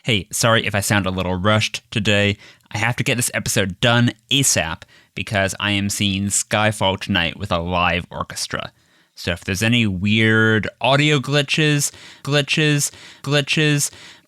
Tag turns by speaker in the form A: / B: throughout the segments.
A: Hey, sorry if I sound a little rushed today. I have to get this episode done ASAP because I am seeing Skyfall tonight with a live orchestra. So if there's any weird audio glitches,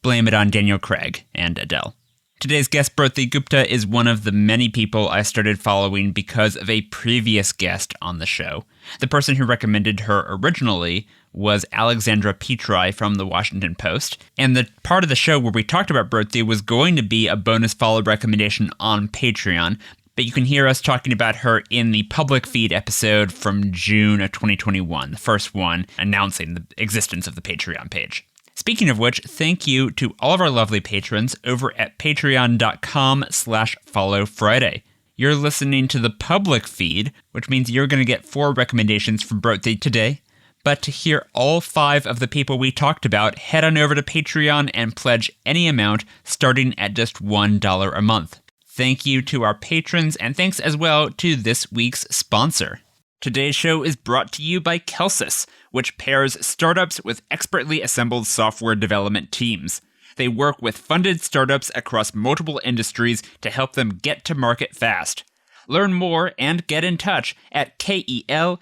A: blame it on Daniel Craig and Adele. Today's guest, Broti Gupta, is one of the many people I started following because of a previous guest on the show. The person who recommended her originally was Alexandra Petri from The Washington Post, and the part of the show where we talked about Broti was going to be a bonus follow recommendation on Patreon, but you can hear us talking about her in the public feed episode from June of 2021, the first one announcing the existence of the Patreon page. Speaking of which, thank you to all of our lovely patrons over at patreon.com/followfriday. You're listening to the public feed, which means you're going to get 4 recommendations from Broti today. But to hear all 5 of the people we talked about, head on over to Patreon and pledge any amount starting at just $1 a month. Thank you to our patrons, and thanks as well to this week's sponsor. Today's show is brought to you by Kelsis, which pairs startups with expertly assembled software development teams. They work with funded startups across multiple industries to help them get to market fast. Learn more and get in touch at kelsus.com.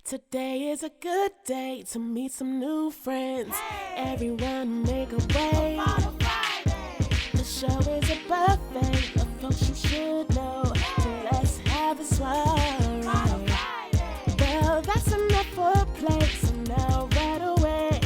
B: Today is a good day to meet some new friends. Everyone make a way. The show is a buffet of folks you should know. So let's have a soiree. Well, that's enough for play. So now right away,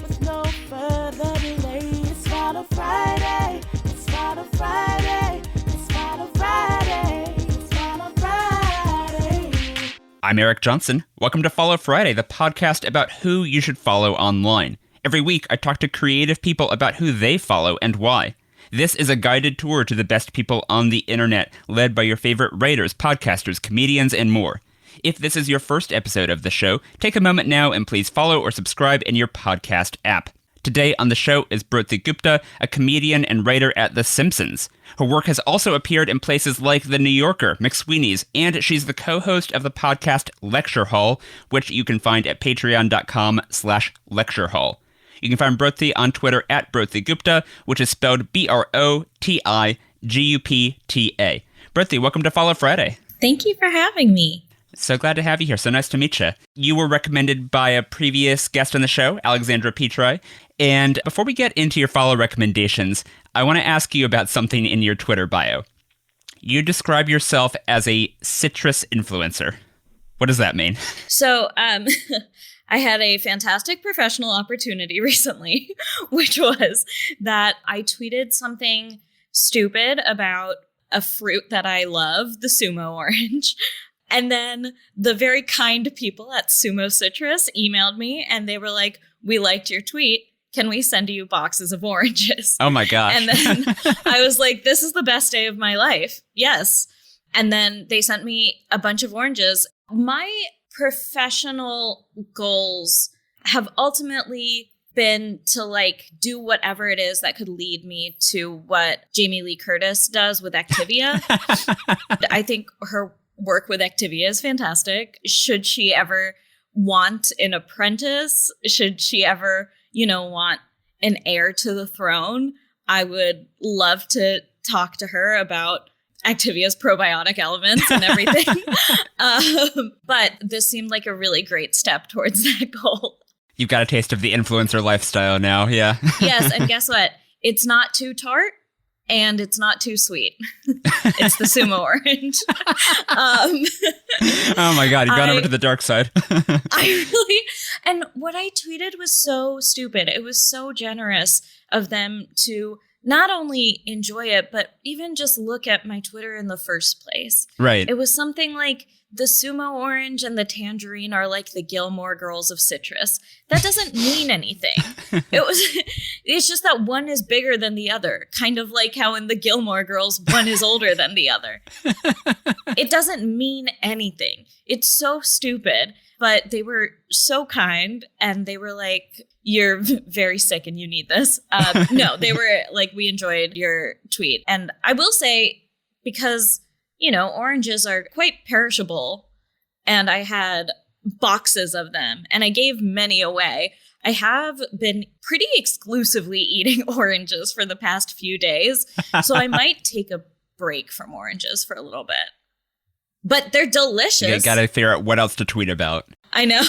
B: with no further delay, it's Follow Friday. It's Follow Friday. It's Follow Friday. It's Follow Friday.
A: I'm Eric Johnson. Welcome to Follow Friday, the podcast about who you should follow online. Every week, I talk to creative people about who they follow and why. This is a guided tour to the best people on the internet, led by your favorite writers, podcasters, comedians, and more. If this is your first episode of the show, take a moment now and please follow or subscribe in your podcast app. Today on the show is Broti Gupta, a comedian and writer at The Simpsons. Her work has also appeared in places like The New Yorker, McSweeney's, and she's the co-host of the podcast Lecture Hall, which you can find at patreon.com/lecturehall. You can find Broti on Twitter at Broti Gupta, which is spelled BrotiGupta. Broti, welcome to Follow Friday.
C: Thank you for having me.
A: So glad to have you here. So nice to meet you. You were recommended by a previous guest on the show, Alexandra Petri. And before we get into your follow recommendations, I want to ask you about something in your Twitter bio. You describe yourself as a citrus influencer. What does that mean?
C: So, I had a fantastic professional opportunity recently, which was that I tweeted something stupid about a fruit that I love, the Sumo orange. And then the very kind people at Sumo Citrus emailed me and they were like, "We liked your tweet. Can we send you boxes of oranges?"
A: Oh my gosh.
C: And then I was like, this is the best day of my life. Yes. And then they sent me a bunch of oranges. My professional goals have ultimately been to do whatever it is that could lead me to what Jamie Lee Curtis does with Activia. I think her work with Activia is fantastic. Should she ever want an apprentice, should she ever, want an heir to the throne, I would love to talk to her about Activia's probiotic elements and everything. But this seemed like a really great step towards that goal.
A: You've got a taste of the influencer lifestyle now, yeah.
C: Yes, and guess what? It's not too tart and it's not too sweet. It's the Sumo orange.
A: Oh my God, you've gone over to the dark side.
C: And what I tweeted was so stupid. It was so generous of them to not only enjoy it, but even just look at my Twitter in the first place.
A: Right.
C: It was something like the Sumo orange and the tangerine are like the Gilmore Girls of citrus. That doesn't mean anything. It's just that one is bigger than the other. Kind of like how in the Gilmore Girls, one is older than the other. It doesn't mean anything. It's so stupid, but they were so kind and they were like, "You're very sick and you need this." No, they were like, "We enjoyed your tweet." And I will say, because oranges are quite perishable, and I had boxes of them, and I gave many away. I have been pretty exclusively eating oranges for the past few days, so I might take a break from oranges for a little bit. But they're delicious.
A: You gotta figure out what else to tweet about.
C: I know.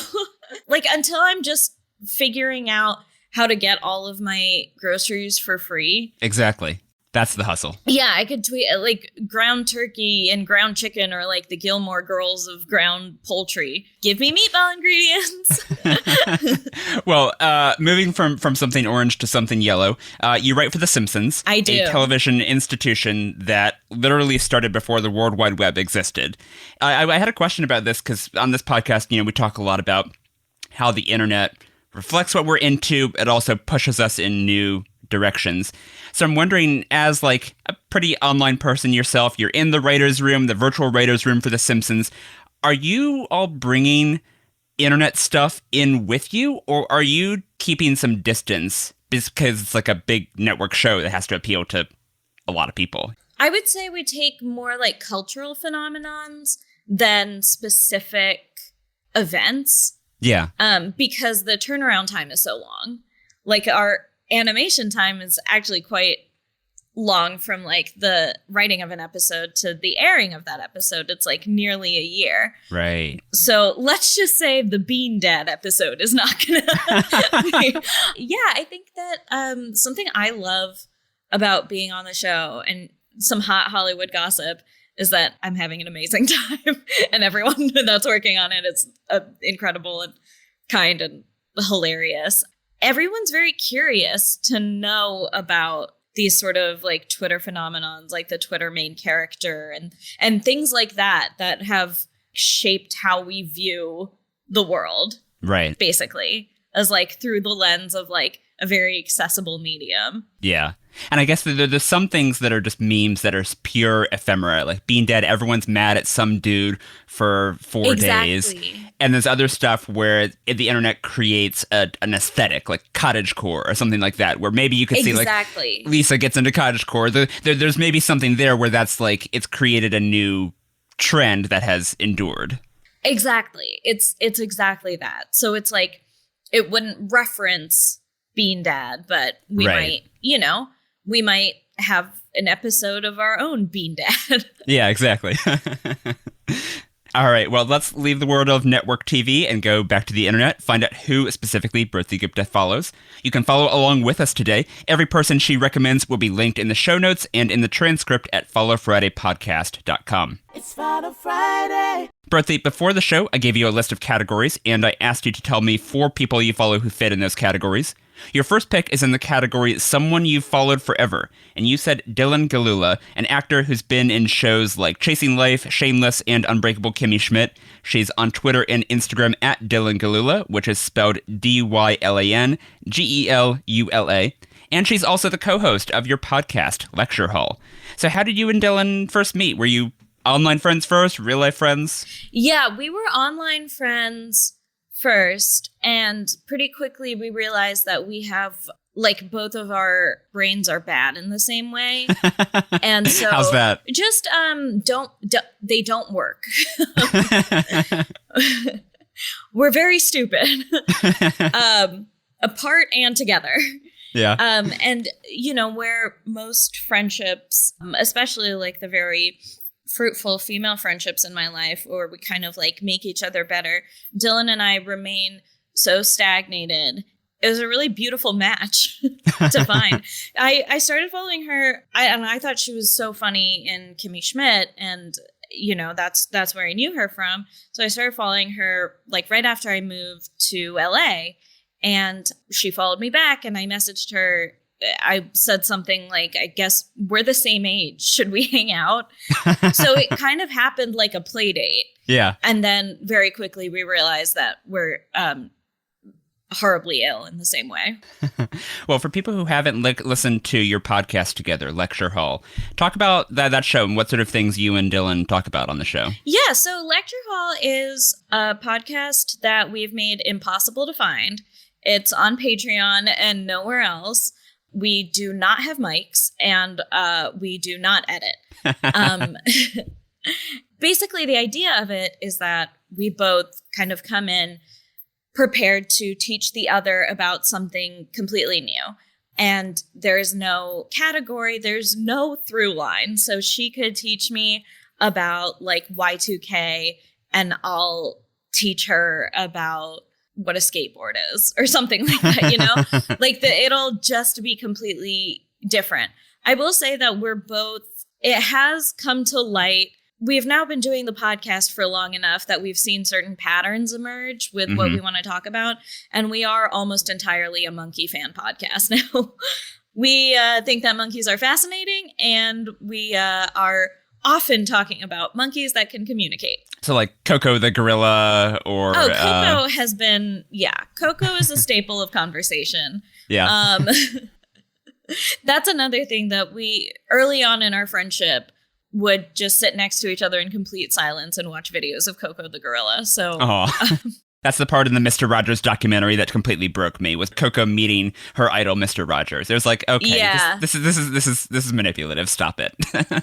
C: Like, until I'm just figuring out how to get all of my groceries for free.
A: Exactly. That's the hustle.
C: Yeah, I could tweet like ground turkey and ground chicken, or like the Gilmore Girls of ground poultry. Give me meatball ingredients.
A: Well, moving from something orange to something yellow, you write for The Simpsons.
C: I do.
A: A television institution that literally started before the World Wide Web existed. I had a question about this because on this podcast, we talk a lot about how the internet reflects what we're into. It also pushes us in new directions. So I'm wondering, as like a pretty online person yourself, you're in the writer's room, the virtual writer's room for The Simpsons. Are you all bringing internet stuff in with you, or are you keeping some distance because it's like a big network show that has to appeal to a lot of people?
C: I would say we take more like cultural phenomenons than specific events.
A: Yeah.
C: Because the turnaround time is so long. Like, our animation time is actually quite long from like the writing of an episode to the airing of that episode. It's like nearly a year.
A: Right.
C: So let's just say the Bean Dad episode is not gonna Yeah, I think that something I love about being on the show, and some hot Hollywood gossip, is that I'm having an amazing time, and everyone that's working on it is incredible and kind and hilarious. Everyone's very curious to know about these sort of like Twitter phenomenons, like the Twitter main character and things like that have shaped how we view the world. Right. Basically, as like through the lens of like a very accessible medium.
A: Yeah. And I guess there's some things that are just memes that are pure ephemera. Like Being Dead, everyone's mad at some dude for 4 days. And there's other stuff where the internet creates an aesthetic, like cottagecore or something like that, where maybe you could see like Lisa gets into cottagecore. There's maybe something there where that's like it's created a new trend that has endured.
C: Exactly. It's exactly that. So it's like it wouldn't reference Bean Dad, but we might, we might have an episode of our own Bean Dad.
A: Yeah, exactly. All right, well, let's leave the world of network TV and go back to the internet, find out who specifically Broti Gupta follows. You can follow along with us today. Every person she recommends will be linked in the show notes and in the transcript at followfridaypodcast.com.
B: It's Follow Friday.
A: Broti, before the show, I gave you a list of categories, and I asked you to tell me 4 people you follow who fit in those categories. Your first pick is in the category Someone You've Followed Forever, and you said Dylan Galula, an actor who's been in shows like Chasing Life, Shameless, and Unbreakable Kimmy Schmidt. She's on Twitter and Instagram at Dylan Galula, which is spelled DYLANGELULA. And she's also the co-host of your podcast, Lecture Hall. So how did you and Dylan first meet? Were you online friends first, real-life friends?
C: Yeah, we were online friends first, and pretty quickly we realized that we have, like, both of our brains are bad in the same way. And so
A: how's that?
C: Just they don't work. We're very stupid. Apart and together.
A: Yeah.
C: And where most friendships, especially like the very fruitful female friendships in my life, where we kind of like make each other better, Dylan and I remain so stagnated. It was a really beautiful match to find. I started following her, and I thought she was so funny in Kimmy Schmidt, and that's where I knew her from. So I started following her like right after I moved to LA, and she followed me back, and I messaged her. I said something like, I guess we're the same age. Should we hang out? So it kind of happened like a play date.
A: Yeah.
C: And then very quickly we realized that we're horribly ill in the same way.
A: Well, for people who haven't listened to your podcast together, Lecture Hall, talk about that show and what sort of things you and Dylan talk about on the show.
C: Yeah, so Lecture Hall is a podcast that we've made impossible to find. It's on Patreon and nowhere else. We do not have mics, and we do not edit. Basically, the idea of it is that we both kind of come in prepared to teach the other about something completely new. And there's no category, there's no through line. So she could teach me about like Y2K, and I'll teach her about what a skateboard is or something like that, you know? Like it'll just be completely different. I will say that it has come to light. We've now been doing the podcast for long enough that we've seen certain patterns emerge with what we want to talk about. And we are almost entirely a monkey fan podcast now. We think that monkeys are fascinating, and we are often talking about monkeys that can communicate.
A: So like Koko the gorilla or...
C: Oh, Koko has been... Yeah, Koko is a staple of conversation.
A: Yeah.
C: That's another thing that we, early on in our friendship, would just sit next to each other in complete silence and watch videos of Koko the gorilla. So
A: that's the part in the Mr. Rogers documentary that completely broke me, was Koko meeting her idol, Mr. Rogers. It was like, okay,
C: yeah.
A: this is manipulative. Stop it.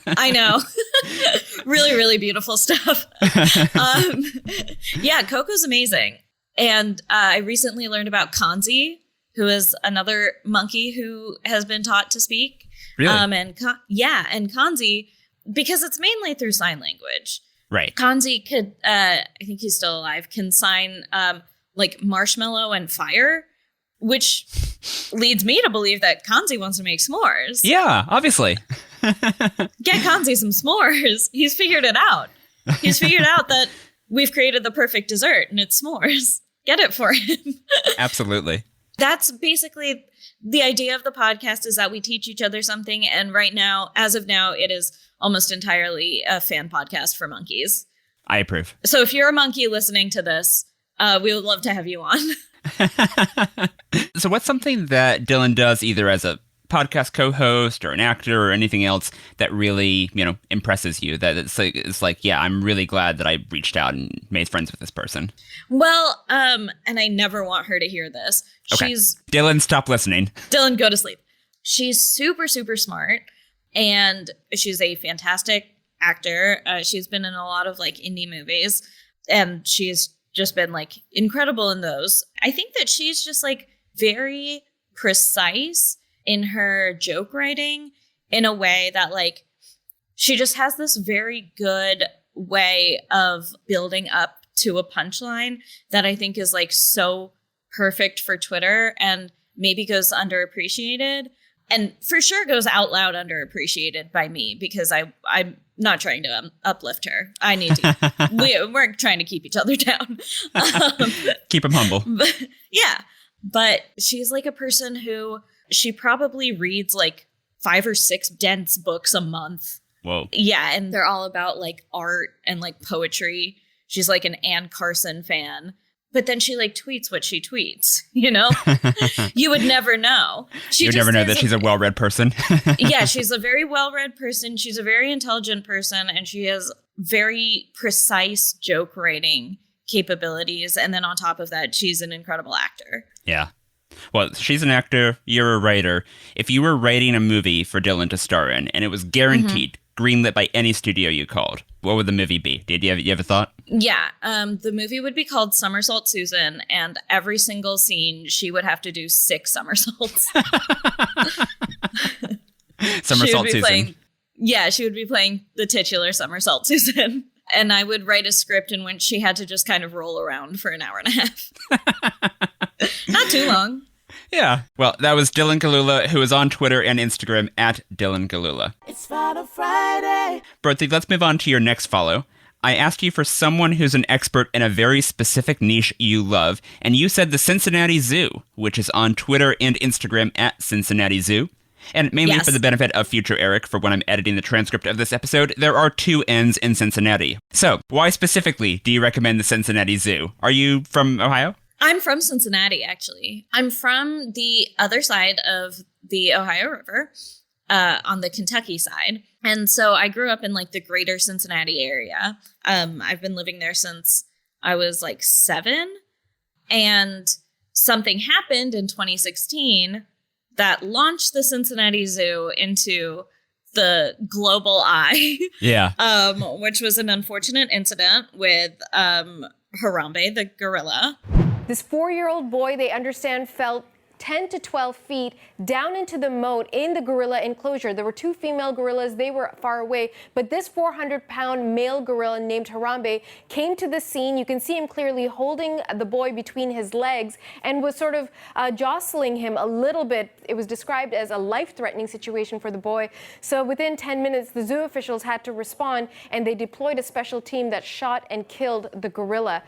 C: I know. Really, really beautiful stuff. Yeah, Koko's amazing. And I recently learned about Kanzi, who is another monkey who has been taught to speak.
A: Really?
C: And Kanzi, because it's mainly through sign language.
A: Right.
C: Kanzi could, I think he's still alive, can sign like marshmallow and fire, which leads me to believe that Kanzi wants to make s'mores.
A: Yeah, obviously.
C: Get Kanzi some s'mores. He's figured it out. He's figured out that we've created the perfect dessert, and it's s'mores. Get it for him.
A: Absolutely.
C: That's basically the idea of the podcast, is that we teach each other something. And right now, as of now, it is almost entirely a fan podcast for monkeys.
A: I approve.
C: So if you're a monkey listening to this, we would love to have you on.
A: So what's something that Dylan does, either as a podcast co-host or an actor or anything else, that really, impresses you? That it's like, yeah, I'm really glad that I reached out and made friends with this person.
C: Well, and I never want her to hear this.
A: Okay. Dylan, stop listening.
C: Dylan, go to sleep. She's super, super smart. And she's a fantastic actor. She's been in a lot of like indie movies, and she's just been like incredible in those. I think that she's just like very precise in her joke writing, in a way that like she just has this very good way of building up to a punchline that I think is like so perfect for Twitter, and maybe goes underappreciated. And for sure goes out loud underappreciated by me, because I'm not trying to uplift her. I need to. We're trying to keep each other down.
A: Keep them humble.
C: But she's like a person who, she probably reads like 5 or 6 dense books a month.
A: Whoa.
C: Yeah, and they're all about like art and like poetry. She's like an Anne Carson fan. But then she like tweets what she tweets, You would never know.
A: You would never know that she's a well-read person.
C: Yeah, she's a very well-read person. She's a very intelligent person, and she has very precise joke writing capabilities. And then on top of that, she's an incredible actor.
A: Yeah. Well, she's an actor. You're a writer. If you were writing a movie for Dylan to star in, and it was guaranteed greenlit by any studio you called, what would the movie be? Did you have a thought?
C: Yeah, the movie would be called Somersault Susan, and every single scene she would have to do 6 somersaults.
A: Somersault Susan.
C: She would be playing the titular Somersault Susan. And I would write a script in which she had to just kind of roll around for an hour and a half. Not too long.
A: Yeah. Well, that was Dylan Galula, who is on Twitter and Instagram at Dylan Galula.
B: It's Final Friday.
A: Broti, let's move on to your next follow. I asked you for someone who's an expert in a very specific niche you love, and you said the Cincinnati Zoo, which is on Twitter and Instagram at Cincinnati Zoo. And mainly for the benefit of future Eric, for when I'm editing the transcript of this episode, there are 2 N's in Cincinnati. So, why specifically do you recommend the Cincinnati Zoo? Are you from Ohio?
C: I'm from Cincinnati, actually. I'm from the other side of the Ohio River, on the Kentucky side. And so I grew up in like the greater Cincinnati area. I've been living there since I was like 7. And something happened in 2016 that launched the Cincinnati Zoo into the global eye.
A: Yeah.
C: Which was an unfortunate incident with Harambe, the gorilla.
D: This 4-year-old boy, they understand, fell 10 to 12 feet down into the moat in the gorilla enclosure. There were 2 female gorillas. They were far away. But this 400-pound male gorilla named Harambe came to the scene. You can see him clearly holding the boy between his legs and was sort of jostling him a little bit. It was described as a life-threatening situation for the boy. So within 10 minutes, the zoo officials had to respond, and they deployed a special team that shot and killed the gorilla.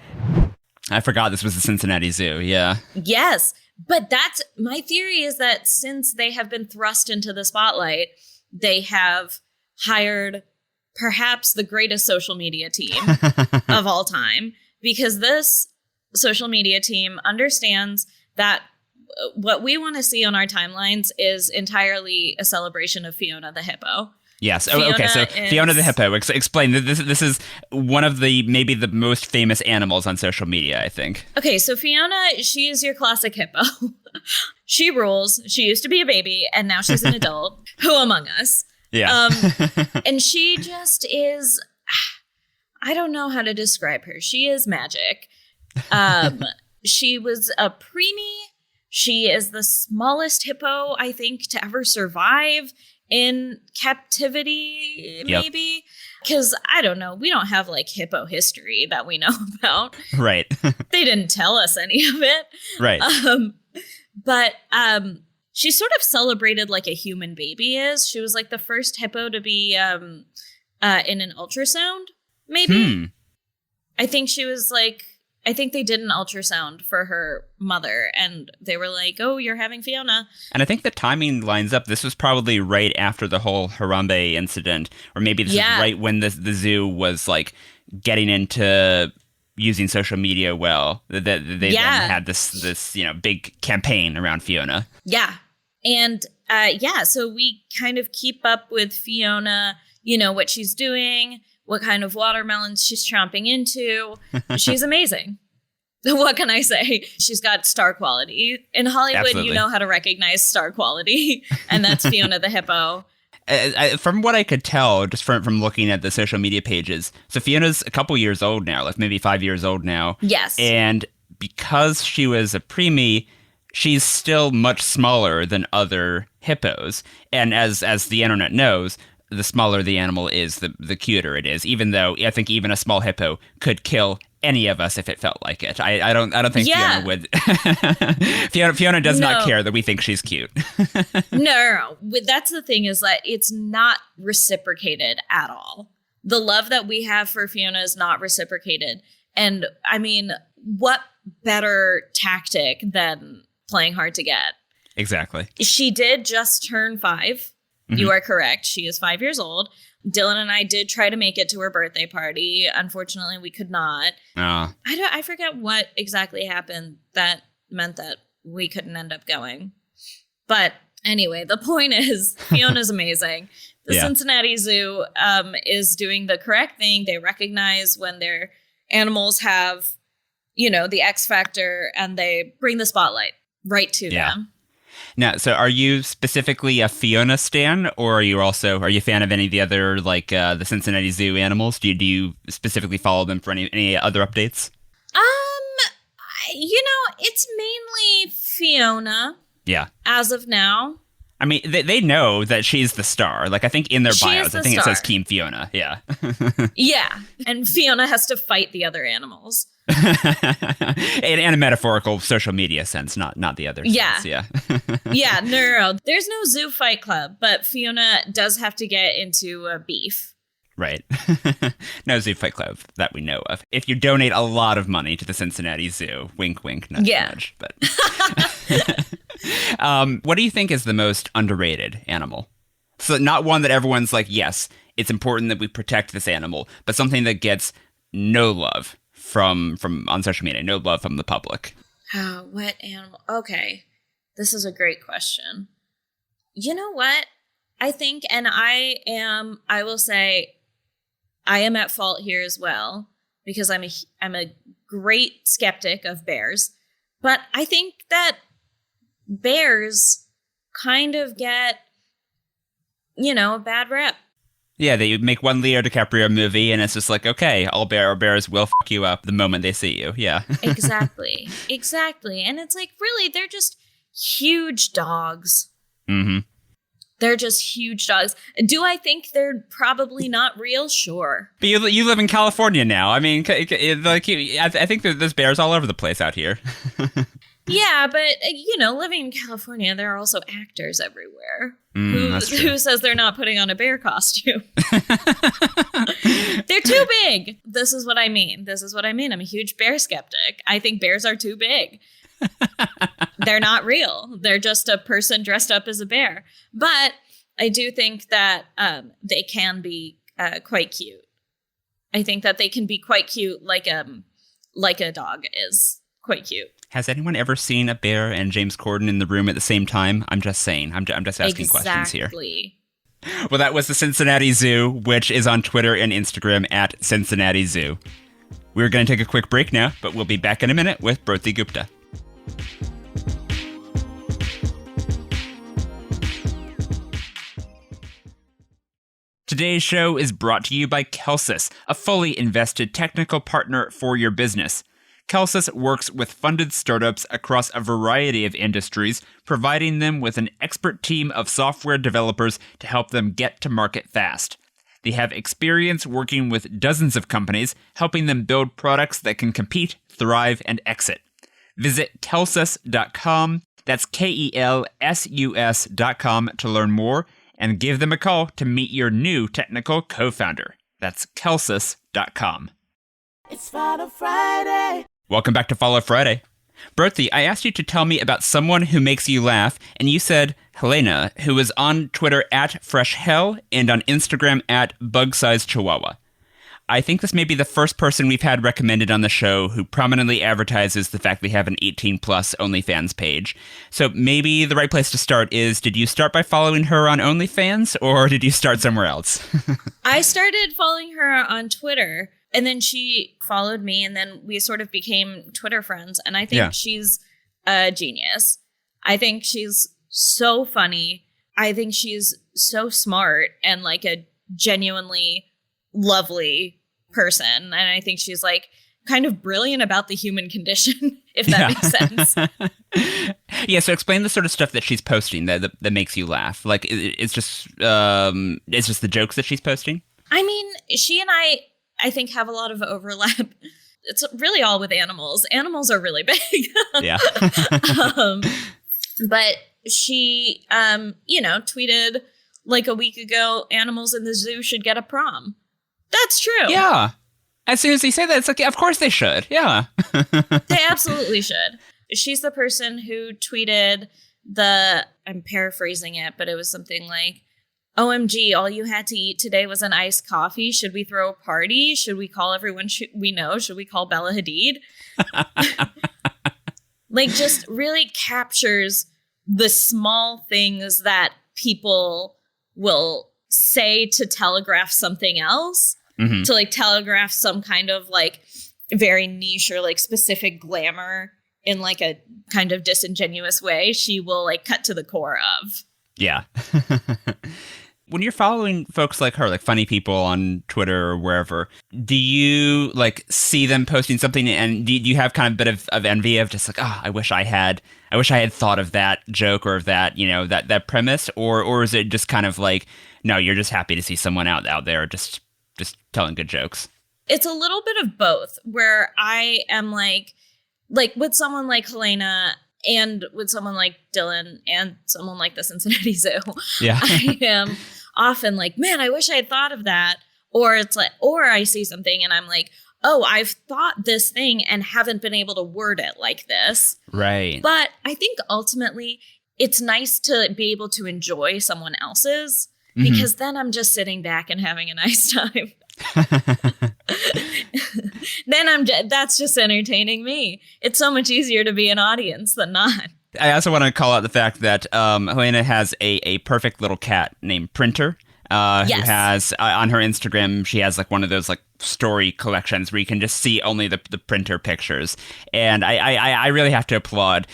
A: I forgot this was the Cincinnati Zoo, yeah.
C: Yes. But that's my theory, is that since they have been thrust into the spotlight, they have hired perhaps the greatest social media team of all time, because this social media team understands that what we want to see on our timelines is entirely a celebration of Fiona the hippo.
A: Yes. Oh, okay. So Fiona the hippo. Explain. This is one of the maybe the most famous animals on social media, I think.
C: Okay. So Fiona, she is your classic hippo. She rules. She used to be a baby, and now she's an adult. Who among us?
A: Yeah.
C: And she just is. I don't know how to describe her. She is magic. She was a preemie. She is the smallest hippo, I think, to ever survive in captivity, maybe. Because, I don't know, we don't have, like, hippo history that we know about.
A: Right.
C: They didn't tell us any of it.
A: Right.
C: But she's sort of celebrated like a human baby is. She was, like, the first hippo to be in an ultrasound, maybe. I think she was, like... I think they did an ultrasound for her mother, and they were like, oh, you're having Fiona.
A: And I think the timing lines up. This was probably right after the whole Harambe incident, or maybe this is right when the zoo was, like, getting into using social media well. They then had this big campaign around Fiona.
C: Yeah. And, so we kind of keep up with Fiona, what she's doing, what kind of watermelons she's chomping into. She's amazing. What can I say? She's got star quality. In Hollywood,
A: Absolutely.
C: You know how to recognize star quality, and that's Fiona the hippo.
A: From what I could tell, just from looking at the social media pages, so Fiona's a couple years old now, like maybe 5 years old now.
C: Yes.
A: And because she was a preemie, she's still much smaller than other hippos. And as the internet knows, the smaller the animal is, the cuter it is, even though I think even a small hippo could kill any of us if it felt like it. I don't think Fiona would. Fiona does not care that we think she's cute.
C: No. That's the thing, is that it's not reciprocated at all. The love that we have for Fiona is not reciprocated. And I mean, what better tactic than playing hard to get?
A: Exactly. She
C: did just turn 5. You are correct. She is 5 years old. Dylan and I did try to make it to her birthday party. Unfortunately, we could not. I forget what exactly happened that meant that we couldn't end up going. But anyway, the point is, Fiona's amazing. The Cincinnati Zoo is doing the correct thing. They recognize when their animals have, the X factor, and they bring the spotlight right to them.
A: Now, so are you specifically a Fiona stan, or are you a fan of any of the other, like, the Cincinnati Zoo animals? Do you specifically follow them for any other updates?
C: It's mainly Fiona.
A: Yeah.
C: As of now.
A: I mean, they know that she's the star. Like, I think in their bios, I think it says Team Fiona. Yeah.
C: Yeah. And Fiona has to fight the other animals.
A: in a metaphorical social media sense, not the other sense. Yeah.
C: Yeah, no. There's no zoo fight club, but Fiona does have to get into a beef.
A: Right. No zoo fight club that we know of. If you donate a lot of money to the Cincinnati Zoo, wink, wink, nudge, nudge. But what do you think is the most underrated animal? So not one that everyone's like, yes, it's important that we protect this animal, but something that gets no love from on social media, no love from the public.
C: Oh, what animal? Okay. This is a great question. You know what? I think, and I will say, I am at fault here as well, because I'm a great skeptic of bears, but I think that bears kind of get, a bad rep.
A: Yeah, they make one Leo DiCaprio movie, and it's just like, okay, all bears will fuck you up the moment they see you. Yeah.
C: Exactly. And it's like, really, they're just huge dogs.
A: Mm-hmm.
C: They're just huge dogs. Do I think they're probably not real? Sure.
A: But you live in California now. I mean, like, I think there's bears all over the place out here.
C: Yeah, but, living in California, there are also actors everywhere.
A: That's true.
C: Who says they're not putting on a bear costume? They're too big. This is what I mean. I'm a huge bear skeptic. I think bears are too big. They're not real. They're just a person dressed up as a bear. But I do think that they can be quite cute. I think that they can be quite cute, like a dog is quite cute.
A: Has anyone ever seen a bear and James Corden in the room at the same time? I'm just saying. I'm just asking questions here.
C: Exactly.
A: Well, that was the Cincinnati Zoo, which is on Twitter and Instagram at Cincinnati Zoo. We're going to take a quick break now, but we'll be back in a minute with Broti Gupta. Today's show is brought to you by Kelsus, a fully invested technical partner for your business. Kelsus works with funded startups across a variety of industries, providing them with an expert team of software developers to help them get to market fast. They have experience working with dozens of companies, helping them build products that can compete, thrive, and exit. Visit kelsus.com, that's KELSUS.com to learn more, and give them a call to meet your new technical co-founder. That's kelsus.com.
B: It's Final Friday.
A: Welcome back to Follow Friday. Broti, I asked you to tell me about someone who makes you laugh, and you said Helena, who is on Twitter at FreshHell and on Instagram at BugSizeChihuahua. I think this may be the first person we've had recommended on the show who prominently advertises the fact they have an 18-plus OnlyFans page. So maybe the right place to start is, did you start by following her on OnlyFans, or did you start somewhere else?
C: I started following her on Twitter, and then she followed me, and then we sort of became Twitter friends, and I think she's a genius. I think she's so funny. I think she's so smart and like a genuinely lovely person. And I think she's like kind of brilliant about the human condition, if that makes sense.
A: Yeah, so explain the sort of stuff that she's posting that makes you laugh. Like, it's just the jokes that she's posting? I
C: mean, she and I think, have a lot of overlap. It's really all with animals. Animals are really big.
A: Yeah.
C: But she, tweeted like a week ago, animals in the zoo should get a prom. That's true.
A: Yeah. As soon as you say that, it's like, yeah, of course they should. Yeah.
C: They absolutely should. She's the person who tweeted I'm paraphrasing it, but it was something like, OMG, all you had to eat today was an iced coffee. Should we throw a party? Should we call everyone we know? Should we call Bella Hadid? Like, just really captures the small things that people will say to telegraph something else, to like telegraph some kind of like very niche or like specific glamour in like a kind of disingenuous way. She will like cut to the core of. Yeah.
A: When you're following folks like her, like funny people on Twitter or wherever, do you like see them posting something and do you have kind of a bit of envy of just like, oh, I wish I had thought of that joke or of that, that premise, or is it just kind of like, no, you're just happy to see someone out there just telling good jokes?
C: It's a little bit of both, where I am like with someone like Helena and with someone like Dylan and someone like the Cincinnati Zoo. Yeah. I am often like, man, I wish I had thought of that. Or it's like, or I see something and I'm like, oh, I've thought this thing and haven't been able to word it like this.
A: Right.
C: But I think ultimately it's nice to be able to enjoy someone else's, because then I'm just sitting back and having a nice time. Then that's just entertaining me. It's so much easier to be an audience than not.
A: I also want to call out the fact that Helena has a perfect little cat named Printer. Yes. Who has on her Instagram, she has like one of those like story collections where you can just see only the Printer pictures. And I really have to applaud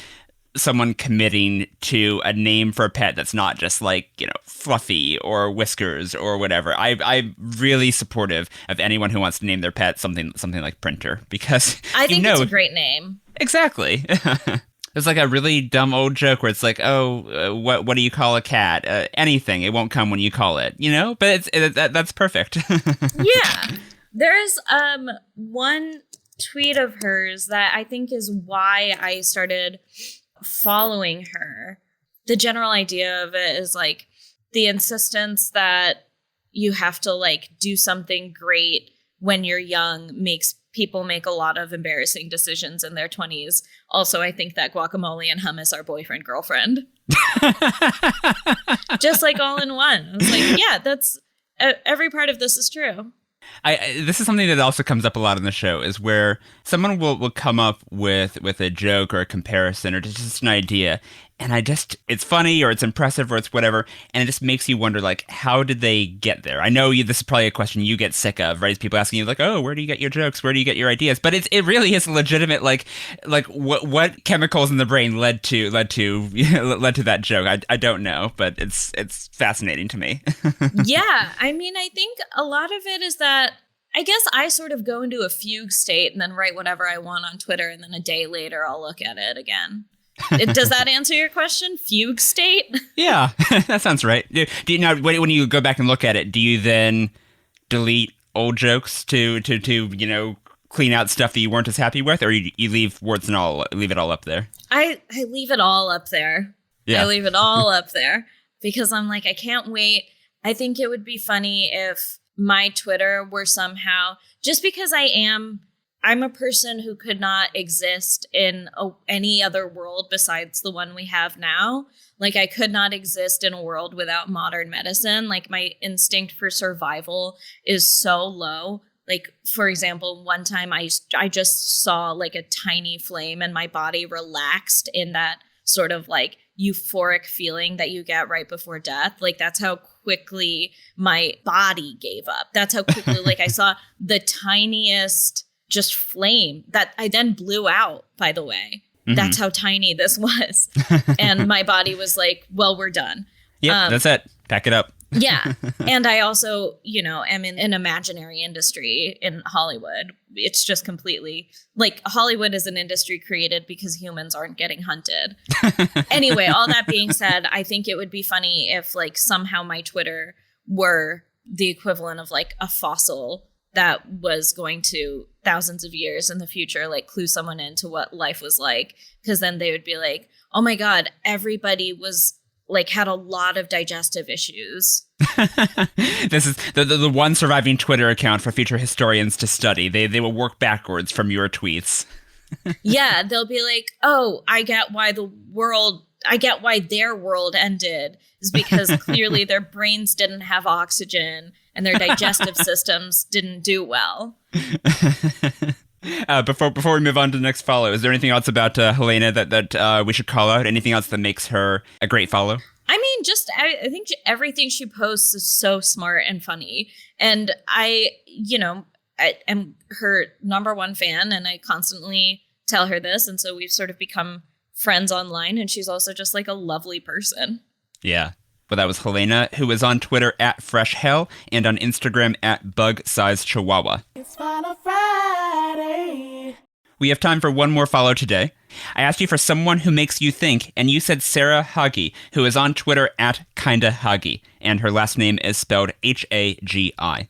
A: someone committing to a name for a pet that's not just like, Fluffy or Whiskers or whatever. I'm really supportive of anyone who wants to name their pet something like Printer, because
C: I think it's a great name.
A: Exactly. There's like a really dumb old joke where it's like, what do you call a cat? Anything. It won't come when you call it, But that's perfect.
C: Yeah. There's one tweet of hers that I think is why I started following her. The general idea of it is like the insistence that you have to like do something great when you're young makes people make a lot of embarrassing decisions in their 20s. Also, I think that guacamole and hummus are boyfriend girlfriend. Just like all in one. I was like, yeah, that's every part of this is true.
A: This is something that also comes up a lot on the show, is where someone will come up with a joke or a comparison or just an idea, and it's funny or it's impressive or it's whatever, and it just makes you wonder, like, how did they get there? I know this is probably a question you get sick of, right? People asking you, like, oh, where do you get your jokes? Where do you get your ideas? But it really is legitimate, like what chemicals in the brain led to that joke. I don't know, but it's fascinating to me.
C: Yeah, I mean, I think a lot of it is that I guess I sort of go into a fugue state and then write whatever I want on Twitter, and then a day later I'll look at it again. Does that answer your question? Fugue state?
A: Yeah, that sounds right. Do you now, when you go back and look at it, do you then delete old jokes to clean out stuff that you weren't as happy with, or you leave warts and all, leave it all up there?
C: I leave it all up there. Yeah. I leave it all up there because I'm like, I can't wait. I think it would be funny if my Twitter were somehow, just because I'm a person who could not exist in any other world besides the one we have now. Like, I could not exist in a world without modern medicine. Like, my instinct for survival is so low. Like, for example, one time I just saw like a tiny flame and my body relaxed in that sort of like euphoric feeling that you get right before death. Like, that's how quickly my body gave up. That's how quickly, like, I saw the tiniest just flame that I then blew out, by the way. Mm-hmm. That's how tiny this was. And my body was like, well, we're done.
A: Yep, that's it. Pack it up.
C: Yeah. And I also, am in an imaginary industry in Hollywood. It's just completely like Hollywood is an industry created because humans aren't getting hunted. Anyway, all that being said, I think it would be funny if like somehow my Twitter were the equivalent of like a fossil that was going to thousands of years in the future, like clue someone into what life was like. Because then they would be like, oh my God, everybody was like had a lot of digestive issues.
A: This is the one surviving Twitter account for future historians to study. They will work backwards from your tweets.
C: Yeah, they'll be like, oh, I get why their world ended is because clearly their brains didn't have oxygen and their digestive systems didn't do well.
A: Before we move on to the next follow, is there anything else about Helena that we should call out? Anything else that makes her a great follow?
C: I mean, I think everything she posts is so smart and funny. And I am her number one fan, and I constantly tell her this. And so we've sort of become friends online, and she's also just like a lovely person. Yeah.
A: Well, that was Helena, who is on Twitter @FreshHell and on Instagram @BugSizeChihuahua.
B: It's Final Friday.
A: We have time for one more follow today. I asked you for someone who makes you think, and you said Sarah Hagi, who is on Twitter @KindaHagi, and her last name is spelled Hagi.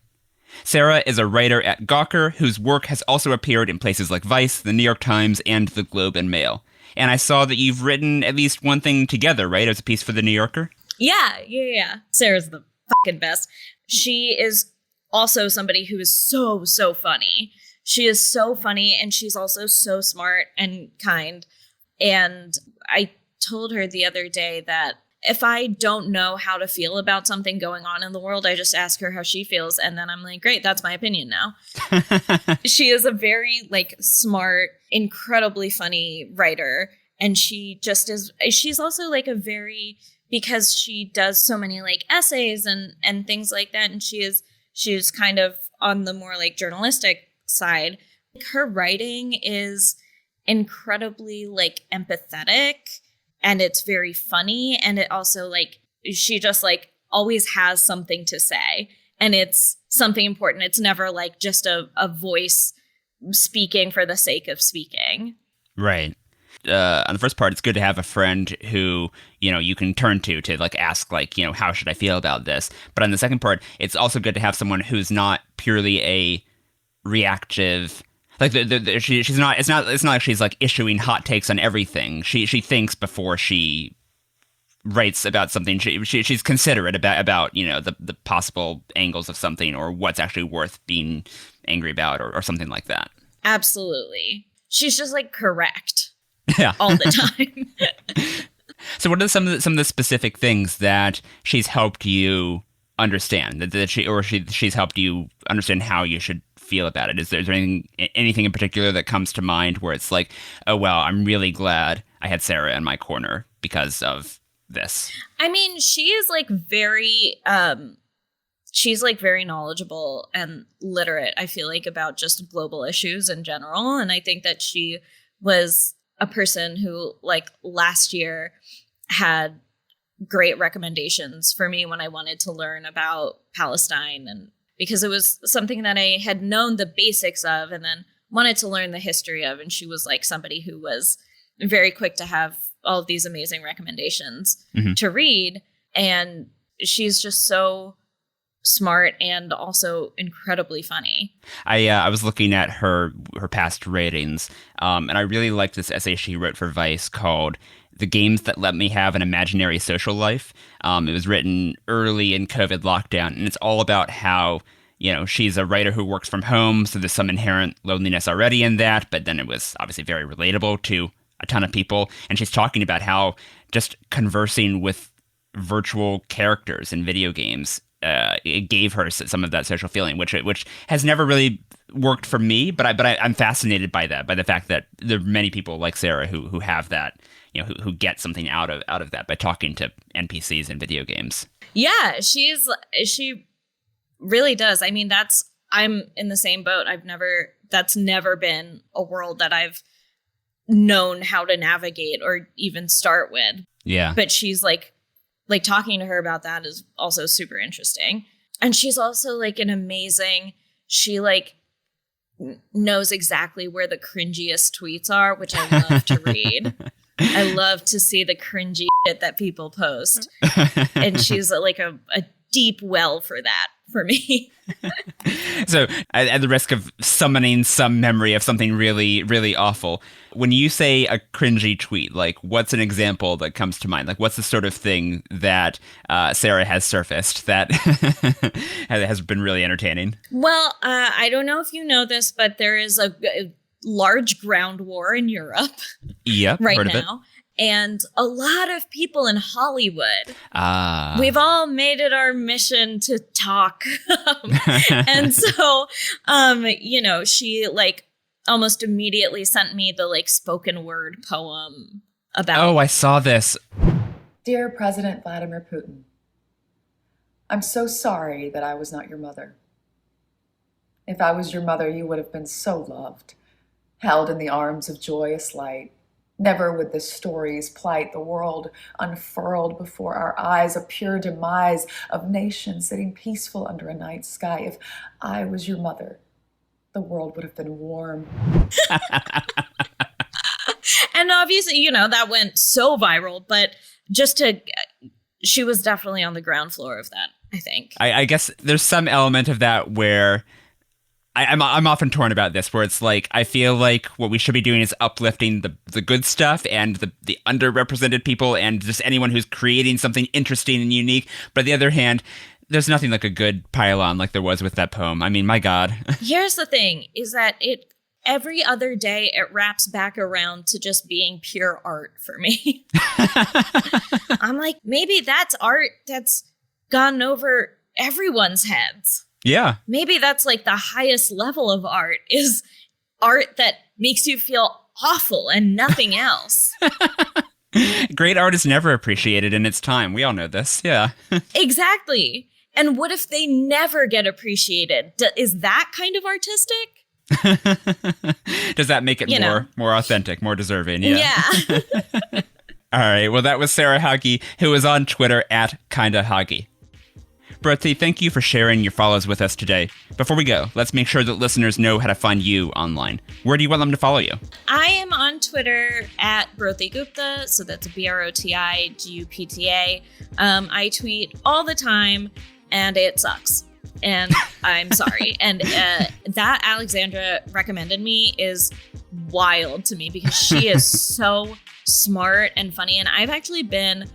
A: Sarah is a writer at Gawker, whose work has also appeared in places like Vice, the New York Times, and the Globe and Mail. And I saw that you've written at least one thing together, right? As a piece for the New Yorker?
C: Yeah. Sarah's the fucking best. She is also somebody who is so funny. She is so funny, and she's also so smart and kind. And I told her the other day that if I don't know how to feel about something going on in the world, I just ask her how she feels. And then I'm like, great, that's my opinion now. She is a very like smart, incredibly funny writer. And she just is, she's also like a very, because she does so many like essays and things like that. And she's kind of on the more like journalistic side. Her writing is incredibly like empathetic. and it's very funny. And it also like, she just like always has something to say, and it's something important. It's never like just a voice speaking for the sake of speaking.
A: Right. On the first part, it's good to have a friend who, you know, you can turn to like ask, like, you know, how should I feel about this? But on the second part, it's also good to have someone who's not purely a reactive, like she's not. It's not like she's like issuing hot takes on everything. She thinks before she writes about something. She's considerate about you know the possible angles of something or what's actually worth being angry about or something like that.
C: Absolutely. She's just like correct.
A: Yeah.
C: All the time.
A: So what are some of the specific things that she's helped you understand that she's helped you understand how you should feel about it? Is there anything in particular that comes to mind where it's like, oh, well, I'm really glad I had Sarah in my corner because of this?
C: I mean, she is like very, she's like very knowledgeable and literate, I feel like, about just global issues in general. And I think that she was a person who, like, last year had great recommendations for me when I wanted to learn about Palestine, and because it was something that I had known the basics of and then wanted to learn the history of. And she was like somebody who was very quick to have all of these amazing recommendations to read. And she's just so smart and also incredibly funny.
A: I was looking at her past ratings, and I really liked this essay she wrote for Vice called "The Games That Let Me Have an Imaginary Social Life." It was written early in COVID lockdown, and it's all about how, you know, she's a writer who works from home, so there's some inherent loneliness already in that, but then it was obviously very relatable to a ton of people. And she's talking about how just conversing with virtual characters in video games, it gave her some of that social feeling, which has never really worked for me, but I'm fascinated by that, by the fact that there are many people like Sarah who have that, you know, who get something out of that by talking to NPCs in video games.
C: Yeah, she really does. I mean, I'm in the same boat. That's never been a world that I've known how to navigate or even start with.
A: Yeah.
C: But she's like talking to her about that is also super interesting. And she's also like she like knows exactly where the cringiest tweets are, which I love to read. I love to see the cringy shit that people post. And she's like a deep well for that for me.
A: So at the risk of summoning some memory of something really, really awful, when you say a cringy tweet, like what's an example that comes to mind? Like what's the sort of thing that Sarah has surfaced that has been really entertaining?
C: Well, I don't know if you know this, but there is a large ground war in Europe right now. And a lot of people in Hollywood, we've all made it our mission to talk. And so, you know, she like almost immediately sent me the like spoken word poem about.
A: Oh, I saw this.
E: Dear President Vladimir Putin, I'm so sorry that I was not your mother. If I was your mother, you would have been so loved, held in the arms of joyous light. Never would the stories plight the world unfurled before our eyes, a pure demise of nations sitting peaceful under a night sky. If I was your mother, the world would have been warm.
C: And obviously, you know, that went so viral, but she was definitely on the ground floor of that, I think.
A: I guess there's some element of that where I'm often torn about this, where it's like, I feel like what we should be doing is uplifting the good stuff and the underrepresented people and just anyone who's creating something interesting and unique. But on the other hand, there's nothing like a good pile-on like there was with that poem. I mean, my God.
C: Here's the thing, is that every other day it wraps back around to just being pure art for me. I'm like, maybe that's art that's gone over everyone's heads.
A: Yeah.
C: Maybe that's like the highest level of art, is art that makes you feel awful and nothing else.
A: Great art is never appreciated in its time. We all know this. Yeah.
C: Exactly. And what if they never get appreciated? Is that kind of artistic?
A: Does that make it more authentic, more deserving? Yeah.
C: Yeah.
A: All right, well, that was Sarah Hagi, who is on Twitter at KindaHagi. Broti, thank you for sharing your follows with us today. Before we go, let's make sure that listeners know how to find you online. Where do you want them to follow you?
C: I am on Twitter at Broti Gupta, so that's BrotiGupta. I tweet all the time, and it sucks. And I'm sorry. And that Alexandra recommended me is wild to me because she is so smart and funny. And I've actually been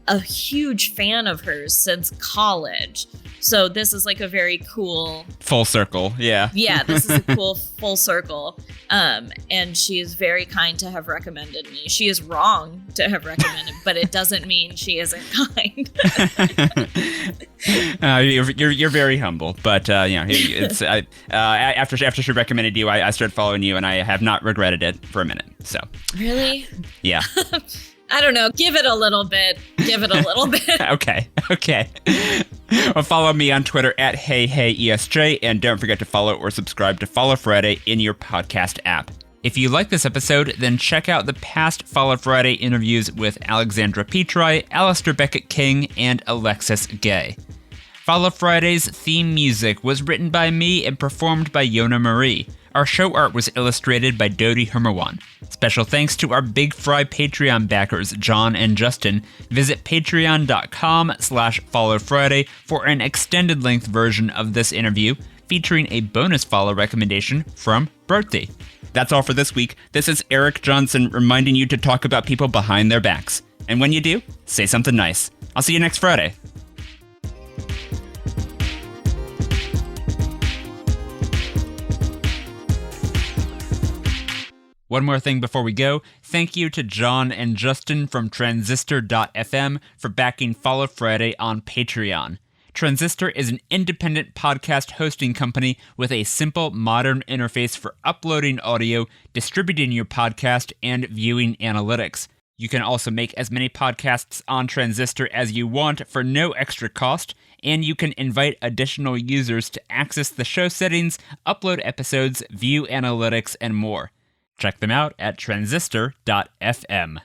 C: a huge fan of hers since college. So this is like a very cool
A: full circle. Yeah.
C: Yeah, this is a cool full circle. And she is very kind to have recommended me. She is wrong to have recommended, but it doesn't mean she isn't kind.
A: You're very humble, but it's after she recommended you, I started following you, and I have not regretted it for a minute. So
C: really,
A: yeah.
C: I don't know. Give it a little bit.
A: Okay. Well, follow me on Twitter at HeyHeyESJ, and don't forget to follow or subscribe to Follow Friday in your podcast app. If you like this episode, then check out the past Follow Friday interviews with Alexandra Petri, Alistair Beckett-King, and Alexis Gay. Follow Friday's theme music was written by me and performed by Yona Marie. Our show art was illustrated by Dodi Hermawan. Special thanks to our Big Fry Patreon backers, John and Justin. Visit patreon.com/followfriday for an extended length version of this interview, featuring a bonus follow recommendation from Broti. That's all for this week. This is Eric Johnson reminding you to talk about people behind their backs. And when you do, say something nice. I'll see you next Friday. One more thing before we go. Thank you to John and Justin from Transistor.fm for backing Follow Friday on Patreon. Transistor is an independent podcast hosting company with a simple, modern interface for uploading audio, distributing your podcast, and viewing analytics. You can also make as many podcasts on Transistor as you want for no extra cost, and you can invite additional users to access the show settings, upload episodes, view analytics, and more. Check them out at transistor.fm.